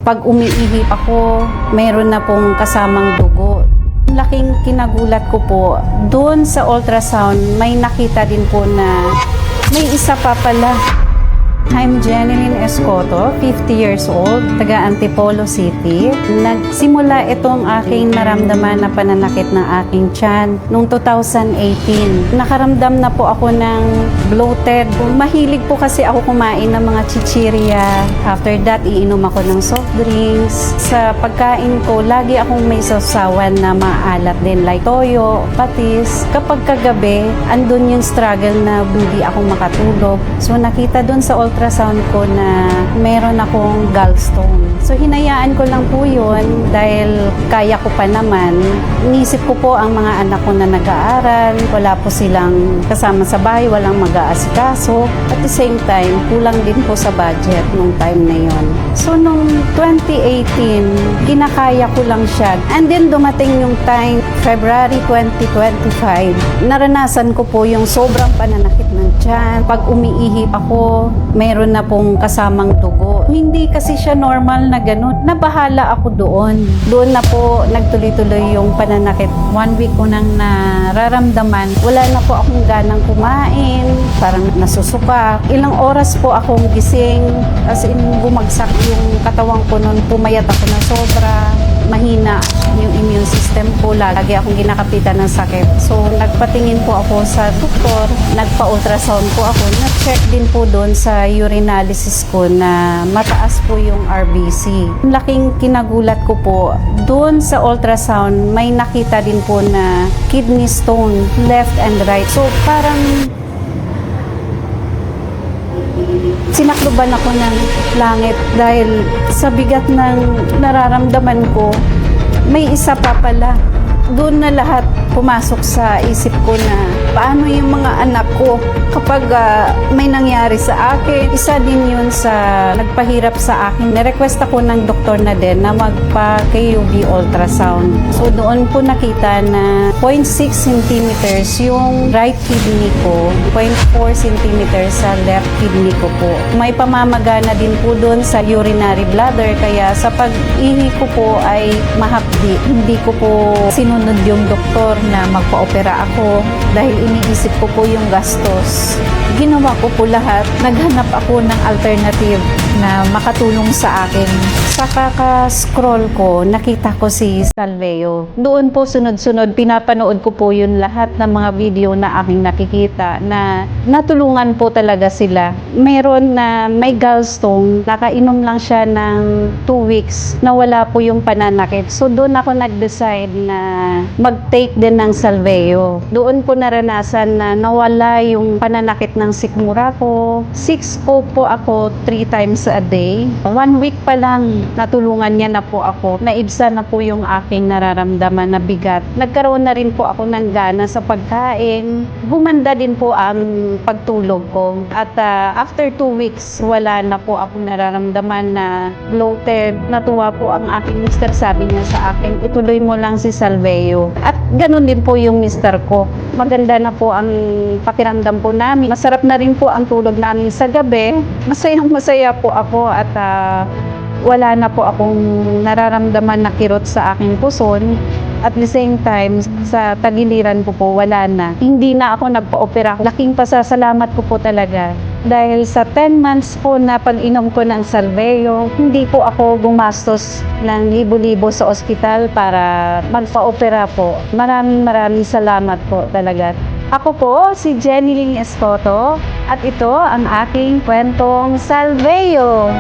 Pag umiihip ako, mayroon na pong kasamang dugo. Laking kinagulat ko po, doon sa ultrasound, may nakita din po na may isa pa pala. I'm Jeneline Escoto, 50 years old, taga Antipolo City. Nagsimula itong aking naramdaman na pananakit ng aking tiyan noong 2018. Nakaramdam na po ako ng bloated. Mahilig po kasi ako kumain ng mga chichirya. After that, iinom ako ng soft drinks. Sa pagkain ko, lagi akong may sausawan na maalat din like toyo, patis. Kapag kagabi, andun yung struggle na hindi ako makatulog. So nakita dun sa ultrasound ko na meron akong gallstone. So hinayaan ko lang po yun dahil kaya ko pa naman. Inisip ko po ang mga anak ko na nag-aaral, wala po silang kasama sa bahay, walang mag-aasikaso. At the same time, kulang din po sa budget nung time na yun. So nung 2018, kinakaya ko lang siya. And then dumating yung time, February 2025, naranasan ko po yung sobrang pananakit ng tiyan. Pag umiihip ako, mayroon na pong kasamang dugo. Hindi kasi siya normal na ganun. Nabahala ako doon. Doon na po nagtuloy-tuloy yung pananakit. 1 week ko nang nararamdaman. Wala na po akong ganang kumain. Parang nasusuka. Ilang oras po akong gising. As in, bumagsak yung katawan ko noon. Pumayat ako na sobra. Mahina yung immune system ko. Lagi akong ginakapitan ng sakit. So, nagpatingin po ako sa doktor. Nagpa-ultrasound po ako. Nag-check din po doon sa urinalysis ko na mataas po yung RBC. Laking kinagulat ko po, doon sa ultrasound, may nakita din po na kidney stone, left and right. So, parang sinakluban ako ng langit dahil sa bigat ng nararamdaman ko, may isa pa pala. Doon na lahat pumasok sa isip ko na paano yung mga anak ko kapag may nangyari sa akin. Isa din yun sa nagpahirap sa akin. Nirequest ako ng doktor na din na magpa-KUB ultrasound. So doon po nakita na 0.6 centimeters yung right kidney ko, 0.4 centimeters sa left kidney ko po. May pamamagana din po doon sa urinary bladder kaya sa pag-ihi ko po ay mahapdi. Hindi ko po sinunod yung doktor na magpa-opera ako dahil iniisip ko po yung gastos. Ginawa ko po lahat. Naghanap ako ng alternative na makatulong sa akin. Sa kaka-scroll ko, nakita ko si Salveo. Doon po sunod-sunod, pinapanood ko po yun lahat ng mga video na aking nakikita na natulungan po talaga sila. Meron na may gallstone, nakainom lang siya ng 2 weeks na wala po yung pananakit. So doon ako nag-decide na mag-take din ng Salveo. Doon po naranasan na nawala yung pananakit ng sikmura ko. 6 po ako 3 times a day. 1 week pa lang, natulungan niya na po ako. Naibsan na po yung aking nararamdaman na bigat. Nagkaroon na rin po ako ng gana sa pagkain. Gumanda din po ang pagtulog ko. At after 2 weeks, wala na po ako nararamdaman na bloated. Natuwa po ang aking mister. Sabi niya sa akin, ituloy mo lang si Salveo. At ganun din po yung mister ko. Maganda na po ang pakiramdam po namin. Masarap na rin po ang tulog namin sa gabi. Masayang-masaya po ako at wala na po akong nararamdaman na kirot sa aking puson. At the same time, sa tagiliran ko po, wala na. Hindi na ako nagpa-opera. Laking pasasalamat ko po talaga. Dahil sa 10 months po na pag-inom ko ng Salveo, hindi po ako gumastos ng libo-libo sa ospital para magpa-opera po. Maraming salamat po talaga. Ako po si Jeneline Escoto at ito ang aking kwentong Salveo.